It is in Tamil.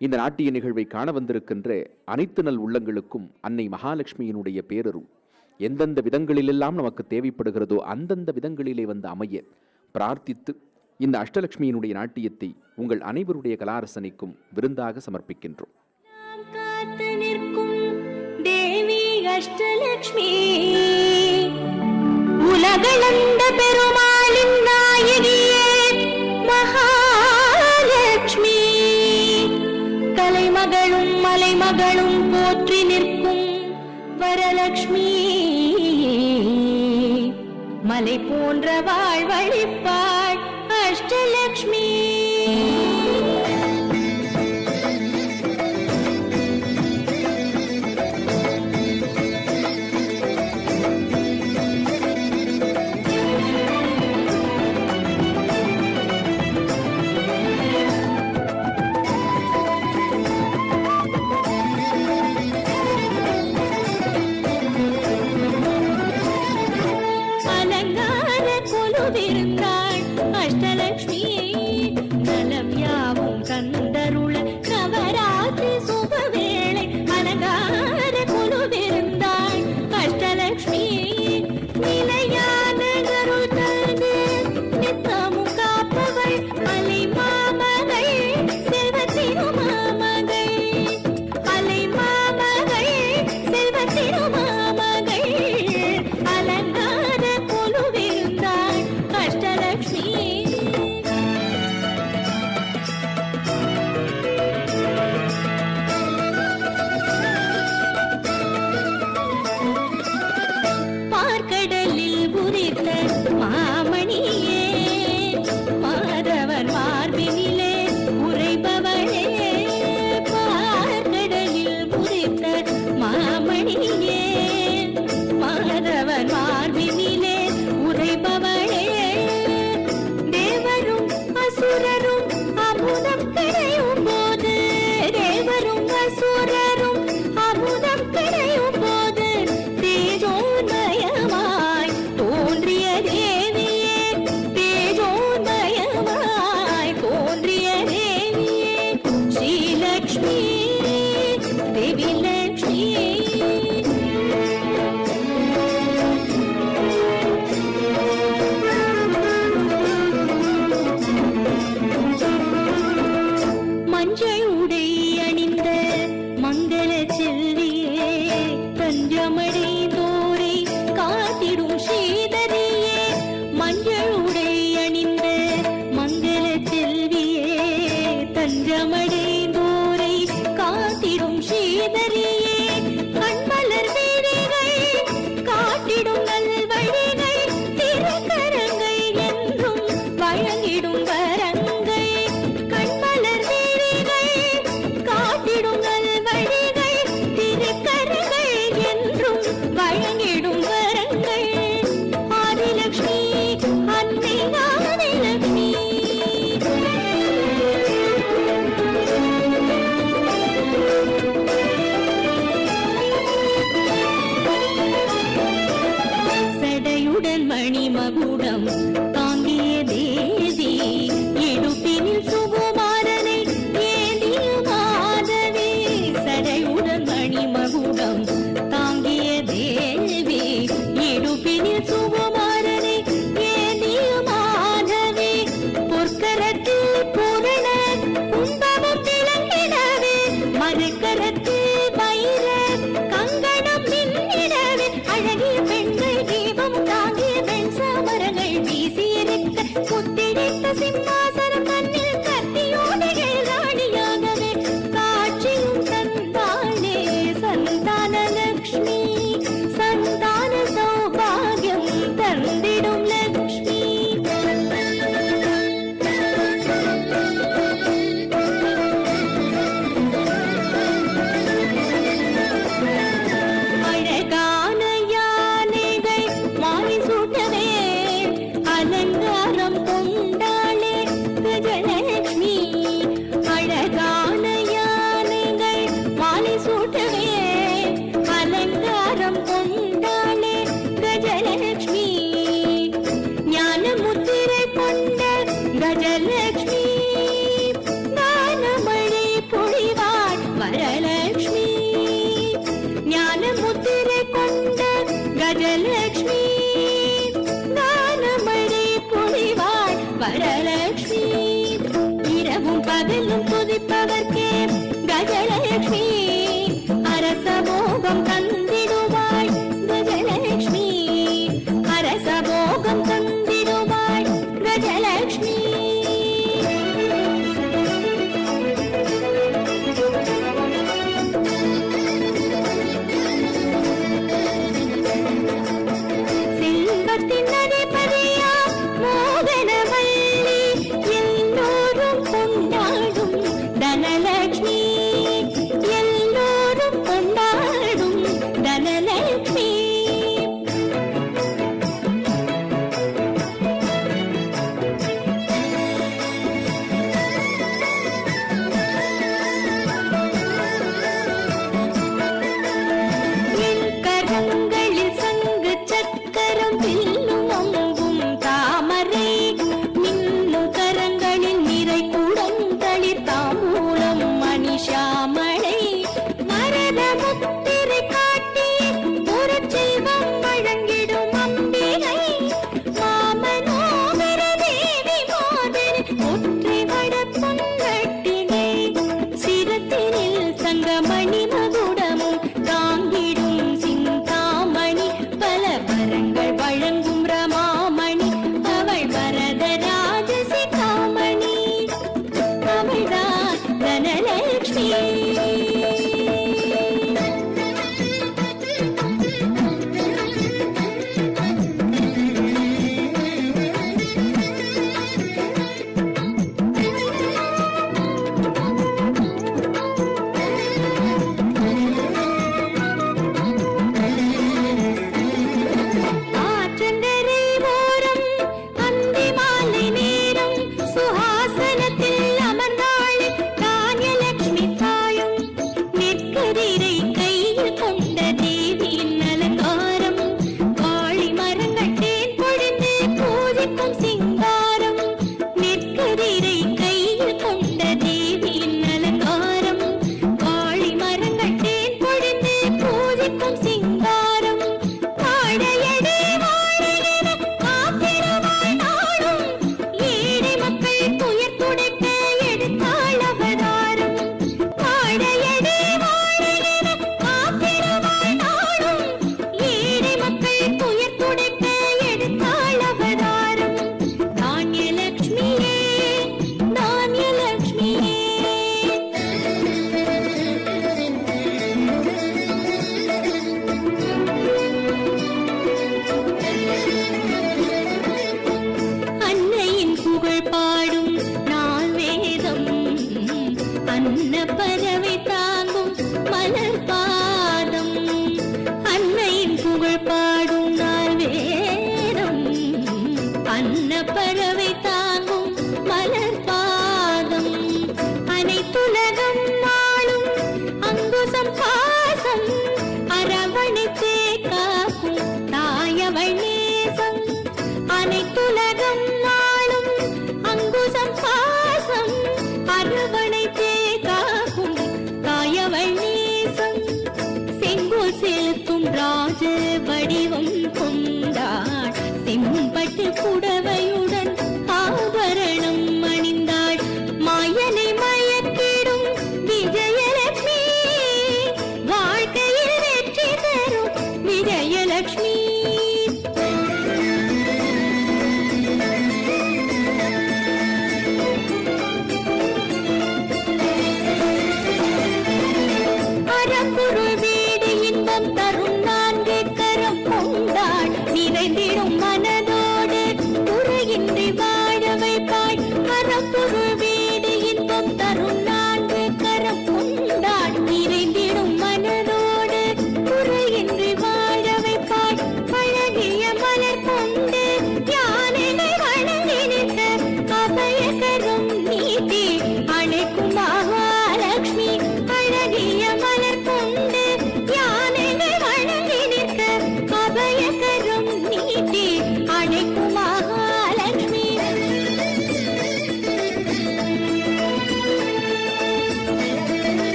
இந்த நாட்டிய நிகழ்வை காண வந்திருக்கின்ற அனைத்து நல் உள்ளங்களுக்கும் அன்னை மகாலட்சுமியினுடைய பேரருள் எந்தெந்த விதங்களிலெல்லாம் நமக்கு தேவைப்படுகிறதோ அந்தந்த விதங்களிலே வந்து அமைய பிரார்த்தித்து இந்த அஷ்டலட்சுமியினுடைய நாட்டியத்தை உங்கள் அனைவருடைய கலாரசனைக்கும் விருந்தாக சமர்ப்பிக்கின்றோம். தேவி அஷ்டலட்சுமி உலகளந்த பெருமாளின் நாயகியே மகாலட்சுமி, கலைமகளும் மலைமகளும் போற்றி நிற்கும் வரலட்சுமி, மலை போன்ற வாழ்வழிப்பாள் அஷ்டலட்சுமி. அஷ்டலட்சுமி நலம் யாவும் தந்தருள நவராத்திரி சுபவேளை அலங்கார குழுவிருந்தாள் அஷ்டலட்சுமி, நிலையான கருள் தந்து நித்தமும் காப்பவள் அலை மாமகள் செல்வத்திரு மாமகள், அலை மாமகள் செல்வத்திரு மாமகள், அலங்கார குழுவிருந்தாள் அஷ்டலட்சுமி. பார்க்கடலில் உதித்த மாமணியே, மாதவன் மார்பினிலே உரைபவளே, பார்க்கடலில் உதித்த மாமணியே, மாதவன் மார்பினிலே உரைபவளே, தேவரும் அசுரரும் அமுதம் கிடையும் போது, தேவரும் அசுரரும் அமுதம் கிடையும் போது தேஜோன்மயமாய் தோன்றிய தேவியே, தேஜோன்மயமாய் தோன்றிய தேவியே, ஸ்ரீலக்ஷ்மி தேவி லக்ஷ்மி. மஞ்சள் உடை அணிந்த மங்கள செல்வியே, தஞ்சமடை தோரை காத்திடும் ஸ்ரீதரியே, மஞ்சள் உடை அணிந்த மங்கள செல்வியே, தஞ்சமடை தோரை காத்திடும் ஸ்ரீதரியே, கண்மலர் வீதிகள் காட்டிடும் நல்வழிகள், திருக்கரங்கள் என்றும் வழங்கிடும் வரங்கள், கண்மலர் வீதிகள் காட்டிடும் நல்வழிகள், திருக்கரங்கள் என்றும் வழங்கிடும் வரங்கள், ஆதிலட்சுமி அன்னை ஆதிலட்சுமி. தனலட்சுமி எல்லோரும் கொண்டாடும் தனலட்சுமி. என் கரங்களில் சங்கு சக்கரம் வில்லும் அம்பும் தாமரை மின்னும் கரங்களில் நிறை குடம் தளிர் தாம்பூலம் மணிஷாமளை மரத முத்திரை காட்டி ஒரு செல்வம் வழங்கிடும் அம்பிகை மாமனோகர தேவி மாதிரி ஒற்றை வட பொன்னட்டிகை சிரத்தினில் தங்கமணி மகுடமும் தாங்கிடும் சிந்தாமணி பல வரங்கள் வழங்கும் ரமாமணி அவள் வரதராஜ சிகாமணி அவள்தான் தனலட்சுமி. ஆற்றங்கரை ஓரம் அந்தி மாலை நேரம் சுஹாசனத்தில் அமர்ந்தாள் தானியலட்சுமி தாயும். நெற்கதிரை கையில் கொண்ட தேவியின் அலங்காரம் வாழை மரங்கள் தேன் பொழிந்து பூஜிக்கும் சிங்காரம். நெற்கதிரை கையில் கொண்ட தேவியின் அலங்காரம் வாழை மரங்கள் தேன் பொழிந்து பூஜிக்கும் சிங்காரம். வாழையடி வாழையென காத்திருவாள் நாளும் ஏழை மக்கள் துயர் துடைக்க எடுத்தாள் அவதாரம். வாழையடி வாழையென காத்திருவாள் நாளும் ஏழை மக்கள் துயர் துடைக்க எடுத்தாள் அவதாரம். தானியலட்சுமியே தானியலட்சுமியே. அன்னையின் புகழ் பாடும் நாள் வேதம் அன்ன பறவை தாங்கும் மலர் பாதம். அன்னையின் புகழ் பாடும் நாள் வேதம் அன்ன பறவை தாங்கும் மலர் பாதம். அனைத்துலகம் நாளும் அங்குசம் பாசம் அரவணைத்தே காக்கும் தாயவள் நேசம். அனைத்துலகம் நாளும் அங்குசம் பாசம் அரவணைத்தே காக்கும் தாயவள் நேசம். செங்கோல் செலுத்தும் ராஜ வடிவம் கொண்டாள் செம்பட்டு புடவை